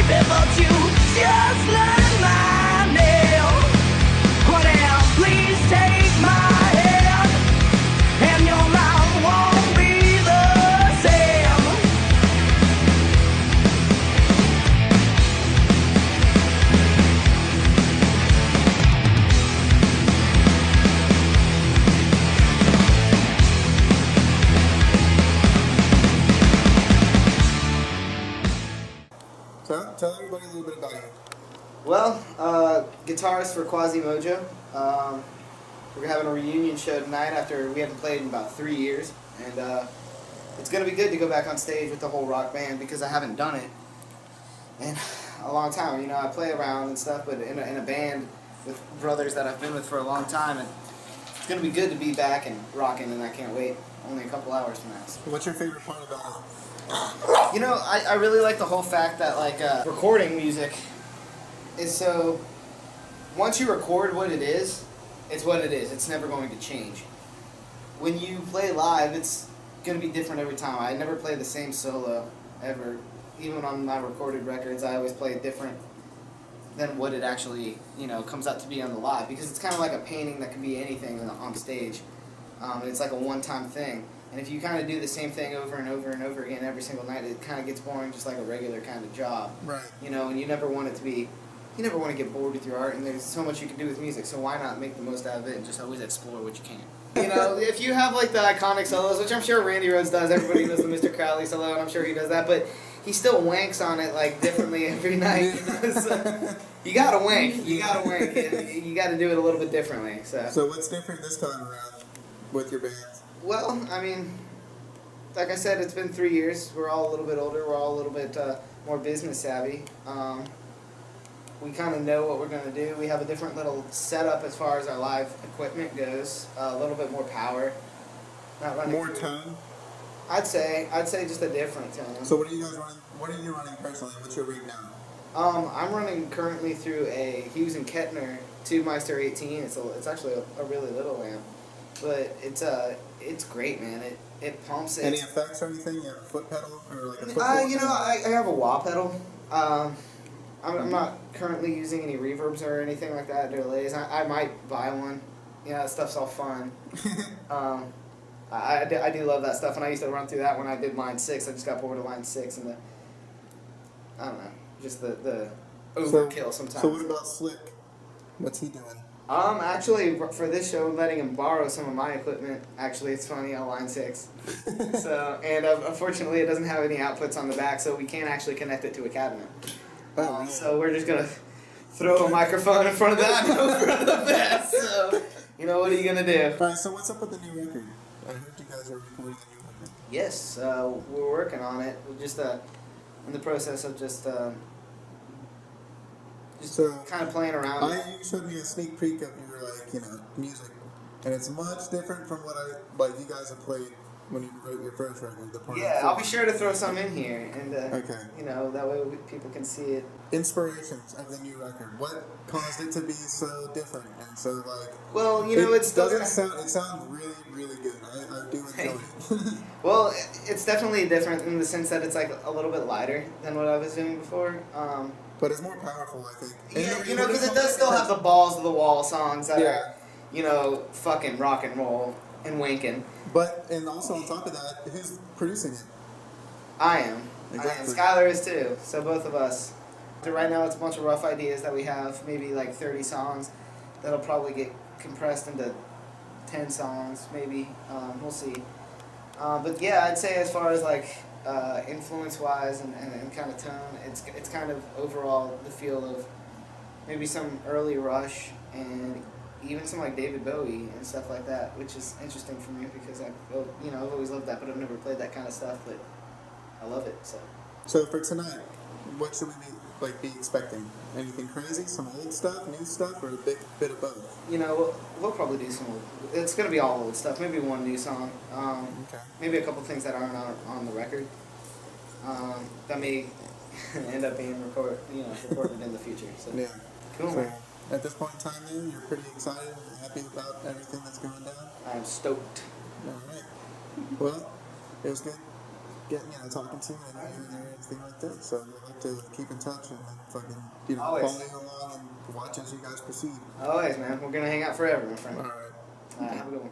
But you just learn my name. Oh, now please take my hand, and your life won't be the same. So, tell everybody a little bit about you. Well, guitarist for Quasi Mojo. We're having a reunion show tonight after we haven't played in about 3 years, and it's gonna be good to go back on stage with the whole rock band because I haven't done it in a long time. You know, I play around and stuff, but in a band with brothers that I've been with for a long time, and it's gonna be good to be back and rocking, and I can't wait. Only a couple hours from now. What's your favorite part about it? You know, I really like the whole fact that, like, recording music is so... Once you record what it is, it's what it is. It's never going to change. When you play live, it's going to be different every time. I never play the same solo, ever. Even on my recorded records, I always play different than what it actually, you know, comes out to be on the live. Because it's kind of like a painting that can be anything on stage. It's like a one-time thing. And if you kind of do the same thing over and over and over again every single night, it kind of gets boring, just like a regular kind of job. Right. You know, and you never want it to be, you never want to get bored with your art, and there's so much you can do with music, so why not make the most out of it and just always explore what you can? You know, if you have like the iconic solos, which I'm sure Randy Rhoads does, everybody knows the Mr. Crowley solo, and I'm sure he does that, but he still wanks on it like differently every night. You know? So, you gotta wank, and you gotta do it a little bit differently. So what's different this time around with your band? Well, I mean, like I said, it's been 3 years. We're all a little bit older. We're all a little bit more business savvy. We kind of know what we're going to do. We have a different little setup as far as our live equipment goes. A little bit more power. Not running More through. tone? I'd say just a different tone. So what are you guys running? What are you running personally? What's your rig now? I'm running currently through a Hughes and Kettner Tubemeister 18. It's actually a really little amp. But it's great, man. It pumps it. Any effects or anything? You have a foot pedal or like a foot You know, I have a wah pedal. I'm not currently using any reverbs or anything like that, delays. I might buy one. You know, that stuff's all fun. I do love that stuff, and I used to run through that when I did line 6. I just got bored of line 6 and I don't know, just the overkill sometimes. So what about Slick? What's he doing? Actually, for this show, I'm letting him borrow some of my equipment. Actually, it's funny, on line 6. So, and unfortunately, it doesn't have any outputs on the back, so we can't actually connect it to a cabinet. So we're just going to throw a microphone in front of that and hope for the best. So, you know, what are you going to do? Alright, so what's up with the new record? I heard you guys are recording a new record. Yes, we're working on it. We're just in the process of just kind of playing around. You showed me a sneak peek of your, like, you know, music, and it's much different from what you guys have played when you wrote your first record. Yeah, I'll be sure to throw some in here, and okay. You know, that way people can see it. Inspirations of the new record. What caused it to be so different and so like? Well, you know, it sounds really, really good. I do enjoy it. Well, it's definitely different in the sense that it's like a little bit lighter than what I was doing before. But it's more powerful, I think. Yeah, you know, because it does still have the balls of the wall songs that are, you know, fucking rock and roll and wanking. But, and also on top of that, who's producing it? I am. Exactly. Skylar is too, so both of us. So right now it's a bunch of rough ideas that we have, maybe like 30 songs that'll probably get compressed into 10 songs, maybe. We'll see. But yeah, I'd say as far as like influence-wise and kind of tone, it's kind of overall the feel of maybe some early Rush and even some like David Bowie and stuff like that, which is interesting for me because I've always loved that, but I've never played that kind of stuff. But I love it. So for tonight, what should we be expecting? Anything crazy? Some old stuff, new stuff, or a bit of both? You know, we'll probably do some old. It's gonna be all old stuff. Maybe one new song. Okay. Maybe a couple things that aren't on the record. That may end up being recorded in the future. So. Yeah. Cool. So, at this point in time, then, you're pretty excited and happy about everything that's going down? I am stoked. All right. Well, it was good. talking to you and anything like that. So we'll have to keep in touch and fucking, Always. follow you along and watch as you guys proceed. Always, man. We're gonna hang out forever, my friend. All right. Have a good one.